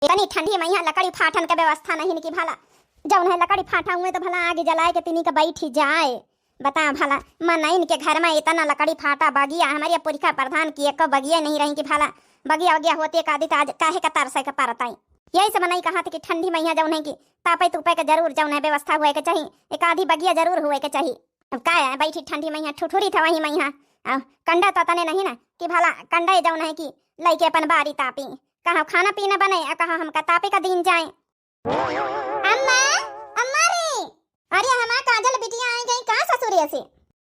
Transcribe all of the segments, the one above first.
इतनी ठंडी में यहाँ लकड़ी फाटन के व्यवस्था नहीं कि भला जौन है लकड़ी फाटा हुए तो भला आगे जलाए के तिनी के बैठी जाए। बता भला मन इनके घर में इतना लकड़ी फाटा बगिया हमारे पुरखा प्रधान की एक बगिया नहीं रही कि भला बगिया वगिया होते का आदित आज काहे का तरसे के परताई। यही से मनाई कहा था कि ठंडी में यहाँ जौन है कि तापे तुपे के जरूर जौन है व्यवस्था हुए के चाहिए, एक आधी बगिया जरूर हुए के चाहिए। अब का है बैठी ठंडी में यहाँ ठुठुरी था वही में यहाँ कंडा तो तने नहीं ना कि भला कंडा जौन है कि लइके अपन बारी तापी कहा खाना पीना बने कहा हमका तापे का दिन जाए। अम्मा अम्मा रे अरे हमारा काजल बिटिया आई गई कहाँ ससुरिया से।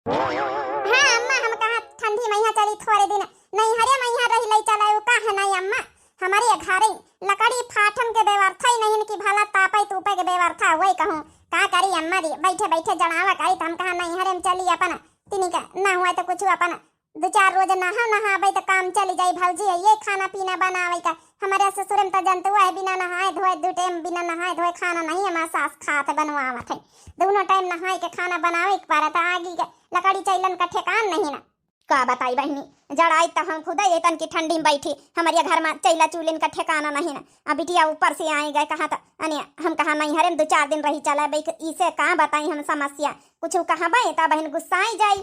हाँ अम्मा हम कहा ठंडी में यहाँ चली थोड़े दिन नहीं हरे में यहाँ रही लई चलाए का है नहीं अम्मा हमारे घर लकड़ी फाटन के व्यवस्था ही नहीं कि भला तापे तूपे के व्यवस्था वही कहूँ का करी अम्मा री बैठे बैठे जड़ावा करी तो हम कहा नहीं हरे में चली अपन तिनी का ना हुआ तो कुछ अपन 2-4 रोज नहावे तो काम चली जाई भौजी ये खाना पीना बनावे का हमारे ससुर में तो जानते हुआ है बिना नहाए धोए 2 टाइम बिना नहाए धोए खाना नहीं हमारा सास खाते बनवावत है दोनों टाइम नहाए के खाना बनावे के पारा था आगे के लकड़ी चैलन का ठेकान नहीं ना का बताई बहनी जड़ाई तो हम खुद ही तन की ठंडी में बैठी हमारे घर में चैला चूलिन का ठेकाना नहीं ना अब बिटिया ऊपर से आए गए कहा था हम कहा नहीं हरे 2-4 दिन रही चला इसे कहाँ बताई हम समस्या कुछ कहा भाई ता बहन गुस्साई जाई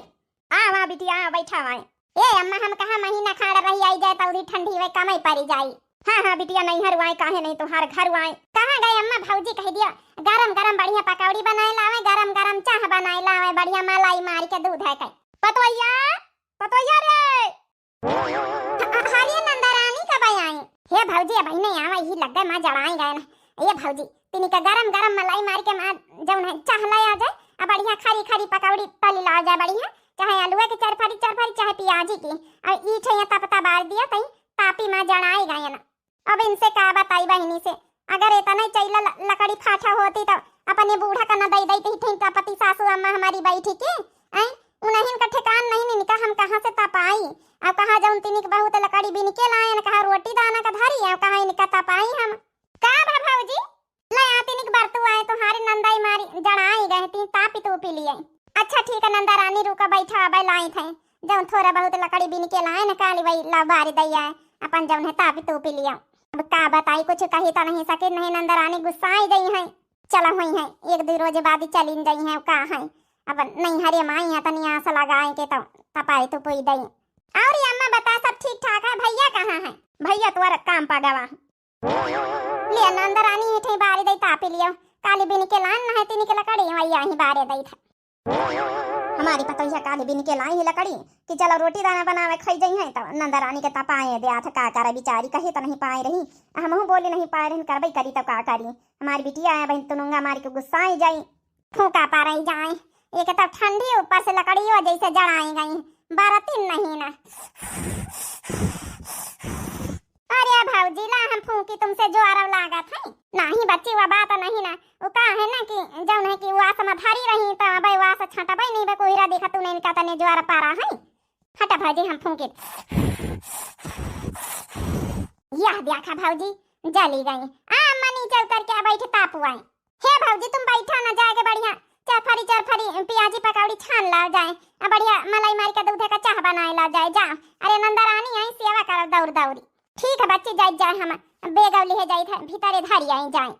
वहाँ बिटिया बैठा आए ए अम्मा हम कहा महीना खाड़ा रही आई जाए तो ठंडी वे कमाई पड़ी जाई। हाँ बिटिया नहीं हरवाए काहे नहीं तुम्हारे घर आए कहाँ गए अम्मा भौजी कह दिया गरम गरम बढ़िया पकौड़ी बनाए लावे गरम गरम चाह बनाए लावे बढ़िया मलाई मार के दूध है कई पतोया पतोया रे हालिया नंदरानी कब आई हे भौजी भाई नहीं आवा ही लग गए मां जड़ाई गए ना ये भौजी तिनी का गरम गरम मलाई मार के मां जौन है चाह लाया जाए अब बढ़िया खारी खारी पकौड़ी तली ला जाए बढ़िया चाहे आलू के चरफरी चाहे प्याजी की और ई छैया तपता बार दिया तई तापी मां जड़ाई गए ना। अब इनसे का बताई बहनी से अगर इतना चैला लकड़ी फाटा होती तो अपने बूढ़ा का न दई दई थी पति सासू अम्मा हमारी बैठी की आई उन्हीं का ठिकान नहीं निका हम कहां से तपाई अब कहा जाऊं तिनी के बहुत लकड़ी बिन के लाए न कहा रोटी दाना का धरी है कहा इनका तपाई हम का भौजी ले आती निक बरतू आए तुम्हारी नंदाई मारी जड़ाई गए थी तापी तो पी लिए। अच्छा ठीक है नंदा रानी रुका बैठा अब लाई थे जब थोड़ा बहुत लकड़ी बिन के लाए न काली वही ला बारी दैया अपन जब है तापी तो पी लिया। अब का बताई कुछ कही तो नहीं सके नहीं नंदा रानी गुस्सा आई गई है चला हुई है 1-2 रोज बाद चली गई है का है अब नहीं हरे माई है तनी आस लगाए के तो तपाई तो पुई दई। और अम्मा बता सब ठीक ठाक है भैया कहाँ है। भैया तो काम पा गवा ले नंदा रानी हेठे बारी दई तापी लियो काली बिन के लान न है तिनी के लकड़ी वही ही बारे दई था हमारी पतोहिया काली बिन के लाई ही लकड़ी कि चलो रोटी दाना बनावे खाई जाई है तो नंदा रानी के तपाए दिया था का करे बेचारी कही तो नहीं पाए रही हमहू बोली नहीं पाए रही करबई करी तो का करी हमारी बिटिया है बहन तुनुंगा मार के गुस्सा आई जाई फूका पा रही जाए एक तो ठंडी ऊपर से लकड़ियों जैसे जड़ाई गई 12-3 नहीं ना। अरे भौजी ला हम फूकी तुमसे जो आरव लागा था नहीं बच्ची वो बात नहीं ना वो का है ना कि जौन है कि वास में धारी रही तो भाई वास छाटा भाई नहीं कोईरा देखा तूने इनका तने ज्वार पारा है हटा भौजी हम फूके यह देखा भौजी जली गई मनी चल करके बैठे तापू आई हे भौजी तुम बैठा ना जाके बढ़िया चरफरी प्याजी पकौड़ी छान ला जाए बढ़िया मलाई मार के दूध का चाह बनाए ला जाए जा। अरे नंदा रानी आई सेवा कर दौड़ दौड़ी ठीक है बच्ची जाए हम बेगौली है जाई भीतरे धारी आई जाए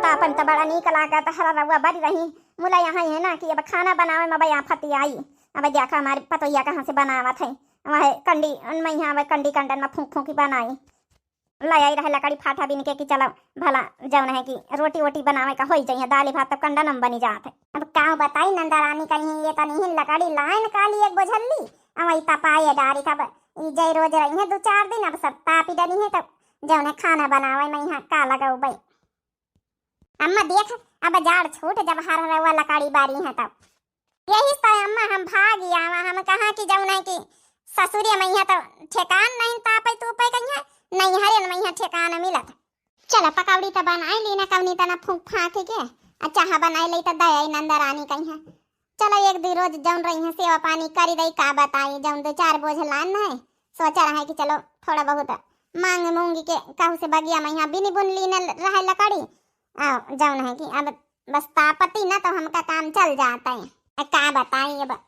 तापन तो बड़ा नीक लागा तो हरा रवा बड़ी रही मुला यहाँ है ना कि अब खाना बनावे में भैया फती आई अब देखा हमारे पतोहिया कहाँ से बनावा थे वह कंडी उनमें यहाँ कंडी कंडन में फूंक फूंकी बनाई लाई रहे लकड़ी फाटा बिन के कि चलो भला जौन है कि रोटी वोटी बनावे का हो जाइए दाली भात तो कंडा नम बनी जाते। अब का बताई नंदा रानी कहीं ये तो नहीं लकड़ी लाइन काली एक बोझल्ली वही तपाए डारी तब जय रोज रही है 2-4 दिन अब सब तापी डली है तब जौन है खाना बनावे में यहाँ का लगाऊ भाई अम्मा देख अब जाड़ छूट जब हर रवा लकड़ी बारी है तब यही तो अम्मा हम भागी आवा हम कहा कि जौन है कि ससुरिया में यहाँ तो ठेकान नहीं तापे तूपे कहीं नहीं हरे में यहाँ ठेकान मिलत चला पकौड़ी तो बनाई ली ना कवनी तना फूंक फाँक के चाह बनाई ली तो दया नंदा रानी कहीं चलो 1-2 रोज जौन रही है सेवा पानी करी दई का बताई जौन 2-4 बोझ लान है सोचा रहा है कि चलो थोड़ा बहुत मांग मूंगी के कहू से बगिया में यहाँ बिनी बुन ली न रहे लकड़ी जौन है कि अब बस तापती ना तो हमका काम चल जाता है का बताई अब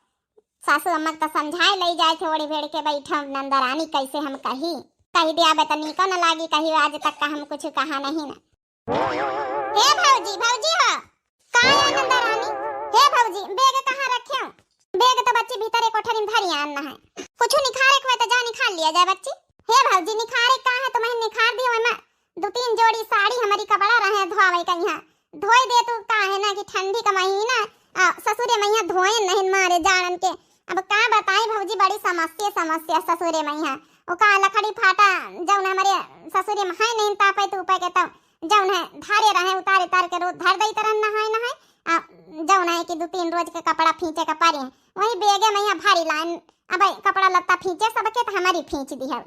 सासू अम्मा तो समझाए ले जाए थोड़ी भेड़ के बैठा नंदा रानी कैसे हम कही कही दिया बे तनी को न लागी, कही आज तक का हम कुछ कहा नहीं ना। हे भौजी, भौजी हो का आनंद रानी? हे भौजी बैग कहां रखे हो? बैग तो बच्ची भीतर एक कोठरी में धरी आना है, कुछ निखारे को तो जा निखार लिया जाए बच्ची। हे भौजी निखारे का है तो मैं निखार दियो, मैं 2-3 जोड़ी साड़ी हमारी कपड़ा रहे धोवे का, यहाँ धोई दे तू का है ना कि ठंडी का महीना ससुरे मैया धोए नहीं मारे जानन के। अब का बताई भौजी, बड़ी समस्या ससुरे मैया ओ का लकड़ी फाटा जौन हमारे ससुरे में है नहीं तापे तो उपाय के तब जौन है धारे रहे उतारे तार के रोज धर दई तरन नहाए जौन है कि 2-3 रोज के कपड़ा फींचे का पारी वही बेगे मैया भारी लाइन अब कपड़ा लत्ता फींचे सबके तो हमारी फींच दी है।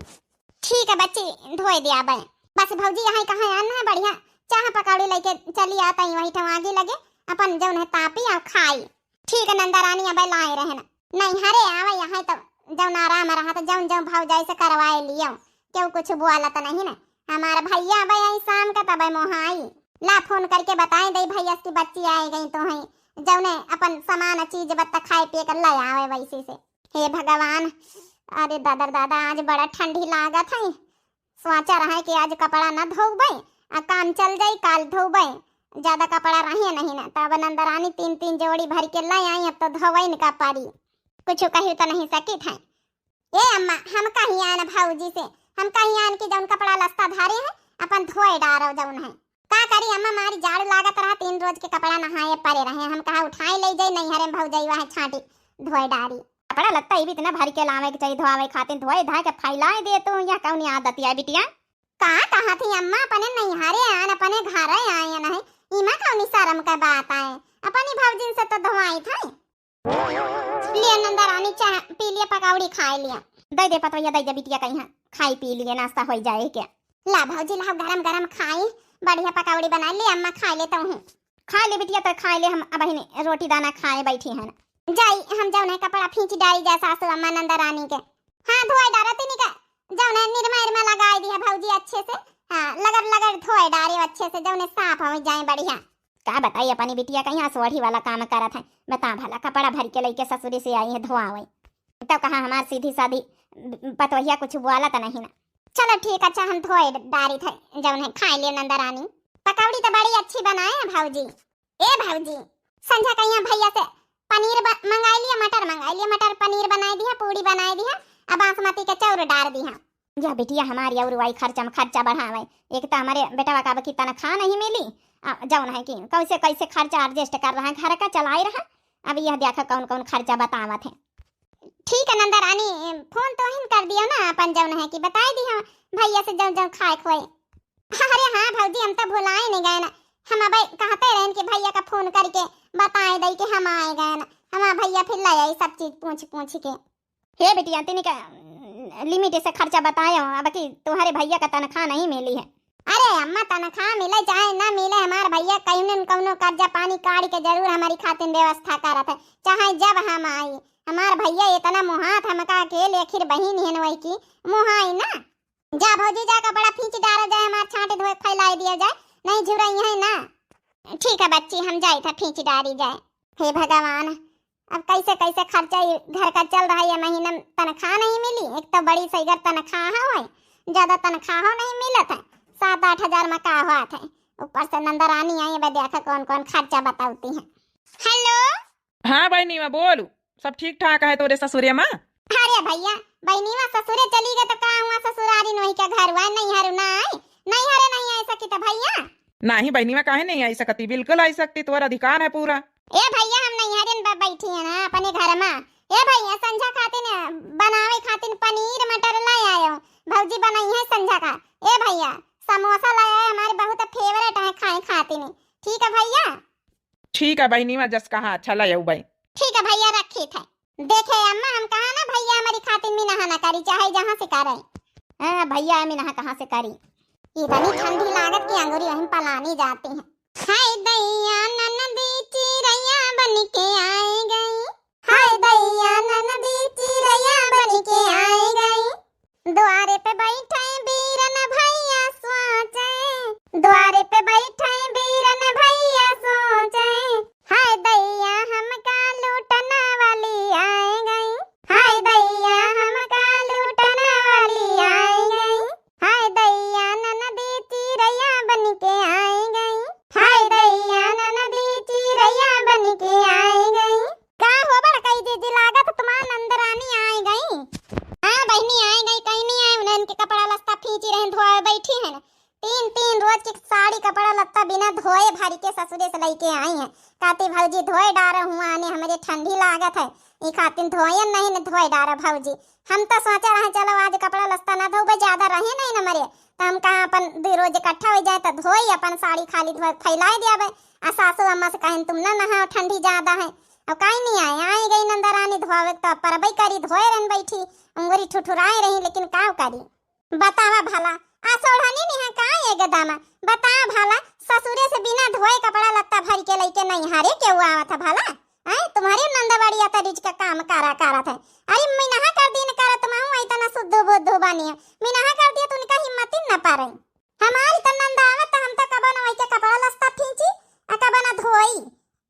ठीक है बच्ची धोए दिया अब बस भौजी यहाँ कहाँ आना है, बढ़िया चाह पकौड़ी लेके चली आता ही वही ठम आगे लगे अपन जौन है तापी और खाई। ठीक है नंदा रानी अब लाए रहे ना नहीं हरे आवे यहाँ तो जौन आराम रहा तो जौन जौन भाव जाए से करवाए लियो, क्यों कुछ बोला तो नहीं ना। हमारा भैया अब आई शाम का तब मोहाई ला फोन करके बताए दे भैया की बच्ची आए गई तो है जौने अपन सामान चीज बत्ता खाए पिए कर ले आवे वैसे से। हे भगवान, अरे दादा आज बड़ा ठंडी लागत है, सोचा रहा है कि आज कपड़ा न धोबे काम चल जाई काल धोबे, ज्यादा कपड़ा रहे नहीं ना तब नंदरानी 3-3 जोड़ी भर के लाई आई, अब तो धोवे न का पारी कुछ कही तो नहीं सकी था। ए अम्मा हम कहीं आन भाऊजी से, हम कहीं आन की जौन कपड़ा लस्ता धारे है अपन धोए डारो जौन है का करी अम्मा, मारी जाड़ लागत रहा 3 रोज के कपड़ा नहाए परे रहे, हम कहा उठाए ले जाई नहीं हरे भौजाई वहां छाटी धोए डारी कपड़ा लगता ही भी इतना भर के लावे के चाहिए धोवे खातिर धोए धा के फैलाए दे तो या कौन आदत है बिटिया का कहा थी अम्मा अपने नहीं हारे आन अपने घर आए नहीं इमा कौन शर्म का बात आए अपनी भौजिन से तो धोवाई था। लिए नंदा रानी चाह पी लिए पकौड़ी खाए लिया दे दे पतवैया दे दे बिटिया कहीं खाई पी लिए नाश्ता हो जाए क्या। ला भौजी ला गरम खाई बढ़िया पकौड़ी बना ली अम्मा खा लेता हूँ। खा ले बिटिया तो खा ले, हम अब रोटी दाना खाए बैठी है ना जाई हम जौन है कपड़ा खींच डाली जा सासू अम्मा नंदा रानी के। हाँ धोए डारती नहीं का जौन है निरमा लगाई दिया भौजी अच्छे से, हाँ लगड़ धोए डारे अच्छे से जौन साफ हो जाए बढ़िया। का बताइए अपनी बिटिया कहीं सोढ़ी वाला काम करत है, बता भला कपड़ा भर के लेके ससुरी से आई है धोआवे तो कहा हमार सीधी सादी पतवहिया कुछ बोला तो नहीं ना। चलो ठीक अच्छा हम धोए डारी थे जौन है खाए लिए नंदा रानी। पकौड़ी तो बड़ी अच्छी बनाए हैं भौजी। ए भौजी संझा कहीं भैया से पनीर मंगाई लिया, मटर पनीर बनाई दिया, पूड़ी बनाई दिया, अब बासमती के चाउर डाल दिया। या बिटिया हमारी और वाई खर्चा बढ़ावे, एक तो हमारे बेटा का की तनख्वाह नहीं मिली जौन है कि कैसे खर्चा एडजस्ट कर रहा है घर का चलाई रहा, अब यह देखा कौन कौन खर्चा बतावत है। ठीक है नंदा रानी फोन तो हिन कर दियो ना अपन जौन है कि बताई दिया भैया से जौन खाए खोए। अरे हाँ भौजी हम तो भुलाए नहीं गए ना, हम अब कहते रहे कि भैया का फोन करके बताए दे कि हम आए गए ना, हमारा भैया फिर ले आई सब चीज पूछ के। हे बेटिया तेने का लिमिट से खर्चा बताया अब कि तुम्हारे भैया का तनख्वाह नहीं मिली है। अरे अम्मा तनख्वाह मिले चाहे ना मिले हमारे भैया कौनो कर्जा पानी काट के जरूर हमारी खातिर व्यवस्था करत है, चाहे जब हम आई हमार भैया इतना मुहात हमका अकेले आखिर बहिन है वही की मुहाई ना। जा भौजी जा कपड़ा खींच डाला जाए हमार छांटे धोए फैलाई दिया जाए नहीं झुरई है ना। ठीक है बच्ची हम जाए था खींच डाली जाए। हे भगवान अब कैसे खर्चा घर का चल रहा है, महीना तनख्वाह नहीं मिली, एक तो बड़ी सही तनख्वाह है ज्यादा तनख्वाह नहीं मिलत है, 7-8 हजार में का हुआ था, ऊपर से नंदा रानी आई है देखा कौन कौन खर्चा बताती है। हेलो हाँ बहनी मैं बोलू सब ठीक ठाक है तोरे ससुरे माँ? अरे भैया बहनी माँ ससुरे चली गए तो का हुआ ससुरारी नहीं क्या घर हुआ नहीं हरु ना आई नहीं हरे नहीं आई सकी तो भैया नहीं बहनी मैं काहे नहीं आई सकती, बिल्कुल आई सकती, तुम्हारा अधिकार है पूरा। ए भैया हम नहीं हरे बैठी है ना अपने घर में। ए भैया संझा खातिर बनावे खातिर पनीर मटर ले आयो भौजी बनाई है संझा का। ए भैया समोसा लाया है हमारे बहुत फेवरेट है खाए खातिर, ठीक है भैया? ठीक है बहनी मैं जस कहा अच्छा लाया भाई। ठीक है भैया रखी थे। देखे अम्मा हम कहा ना भैया हमारी खातिर मिनहा ना करी चाहे जहाँ से करे। हाँ भैया मिनहा कहाँ से करी, इतनी ठंडी लागत की अंगूरी वहीं पलानी जाती है। हाय दैया ननदी चिरैया बन के आए गई, हाय दैया ननदी चिरैया बन के आए गई, द्वारे पे बैठे बीरन भैया सोचे, द्वारे पे बैठे बीरन भैया सोचे, हाय दैया हमका लूटना वाली आए गई, हाय दैया हमका लूटना वाली आए गई। तीन तीन रोज की साड़ी कपड़ा लत्ता बिना धोए भारी के ससुरे से लेके आई है। कहती भौजी धोए डारा हुआ आने हमारे ठंडी लागत है ई खातिर धोए नहीं न धोए डारा भौजी। हम तो सोचा रहे चलो आज कपड़ा लत्ता ना धोबे ज्यादा रहे नहीं न मरे तो हम कहा अपन दो रोज इकट्ठा हो जाए तो धोई अपन साड़ी खाली धोए फैलाई दिया आ सासू अम्मा से कहें तुम ना नहाओ ठंडी ज्यादा है। अब कहीं नहीं आए आई गई नंदा रानी धोवे तो परबई करी धोए रन बैठी उंगरी ठुठुराए रही लेकिन का करी बतावा भला आ सोढ़नी नहीं है का ये गदामा बता भला ससुरे से बिना धोए कपड़ा लत्ता भर के लेके नहीं हारे क्यों आवा था भला हैं तुम्हारी नंदवाड़ी आता रिज का काम करा था। अरे मैं नहा कर दी न करा तुम हूं इतना शुद्ध बुद्ध बानी है मैं नहा कर दिया तो उनका हिम्मत ही न पा रही हमारी तो नंदा आवत हम तो कबो न के कपड़ा लत्ता खींची आ कबो न धोई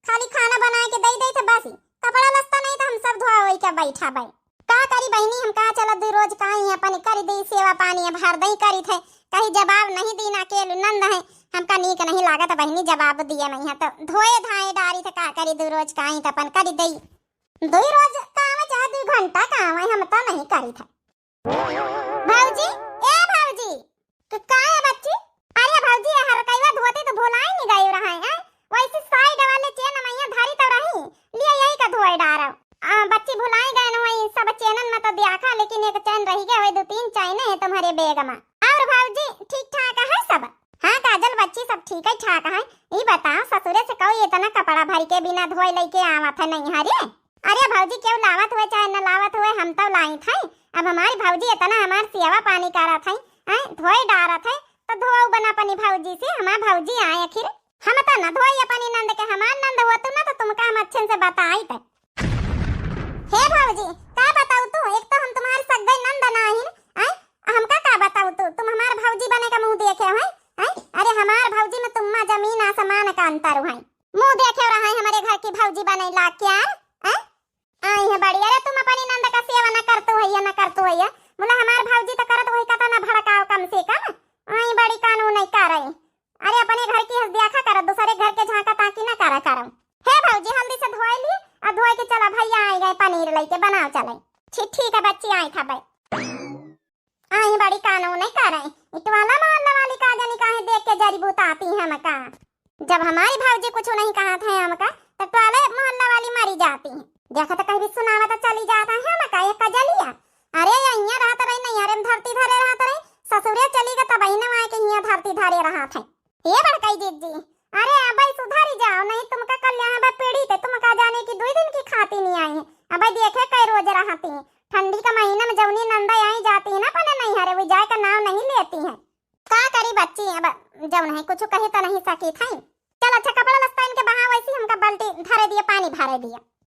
खाली खाना बना के दई दई थे बस कपड़ा लत्ता नहीं तो हम सब धोआ होई के बैठा भाई का करी बहनी हम का चला दो रोज काई अपन कर दी सेवा पानी भर दई करी थे कहीं जवाब नहीं दी ना के नंद है हमका नीक नहीं लागत बहनी जवाब दिया नहीं है तो धोए धाए डारी थे का करी दो रोज काई तो अपन करी दई दो रोज काम चाहे 2 घंटा काम है हम तो नहीं करी थे। भौजी ए भौजी तो का है बच्ची अरे भौजी हर कईवा धोते तो भुलाई नहीं गई रहा है वैसे साइड वाले चेन मैया धारी तो रही लिया यही का धोए डारा बच्ची भुलाई गए न वही सब चैनन में तो देखा लेकिन एक चैन रह गया वही 2-3 चैन है तुम्हारे बैग में। और भौजी ठीक ठाक है सब हाँ काजल बच्ची सब ठीक है ठाक है ये बताओ ससुरे से कहो इतना कपड़ा भर के बिना धोए लेके आवा था नहीं हरे अरे भौजी क्यों लावत हुए चाहे न लावत हुए हम तो लाई थे अब हमारी भौजी इतना हमार सेवा पानी करा थे धोए डारा थे तो धोऊ बना अपनी भौजी से हमार भौजी आए आखिर हम तो न धोई अपनी नंद के हमार नंद हुआ तू ना तो तुमका हम अच्छे से बताई थे। हे भौजी का बताऊ तू एक तो हम तुम्हारे सगई नंद नहीं हमका का बताऊ तुम हमार भौजी बने का मुंह देखे हो अरे हमार भौजी में तुम जमीन आसमान का अंतर है मुंह देखे रहा है हमारे घर की भौजी बने ला क्या आई है बड़ी अरे तुम अपनी नंद का सेवा न करतो है या न करतो है बोला हमार भौजी तो करत वही कता न भड़काओ कम से कम आई बड़ी कानून नहीं कर रही अरे अपने घर की देखा कर दूसरे घर के झांका ताकि न करा करो। हे भौजी हल्दी से धोए ली और धोए के चला भैया आई गए पनीर लेके बनाओ चले ठीक है बच्ची आई था भाई आई बड़ी कानून नहीं कर रहे इटवाला मोहल्ला वाली का जानी काहे देख के जड़ी बूत आती है हमका जब हमारी भौजी कुछ नहीं कहा था हमका तो टवाले मोहल्ला वाली मरी जाती है देखा तो कहीं सुनावा तो चली जाता है हमका एक कजलिया अरे यहाँ रहता रही नहीं अरे धरती धरे रहता रही ससुरे चली गई तब न आए के यहाँ धरती धरे रहा था ये बड़काई दीदी अरे अब सुधारी जाओ नहीं तुमका कल यहाँ पेड़ी थे तुमका जाने की 2 दिन की खाती नहीं आई है अब देखे कई रोज रहती है ठंडी का महीना में जवनी नंदा आई जाती है ना पने नहीं हरे वो जाए का नाम नहीं लेती है का करी बच्ची अब जब नहीं कुछ कहे तो नहीं सकी थी चल अच्छा कपड़ा लस्ता इनके बहा वैसी हमका बाल्टी धरे दिया पानी भरे दिया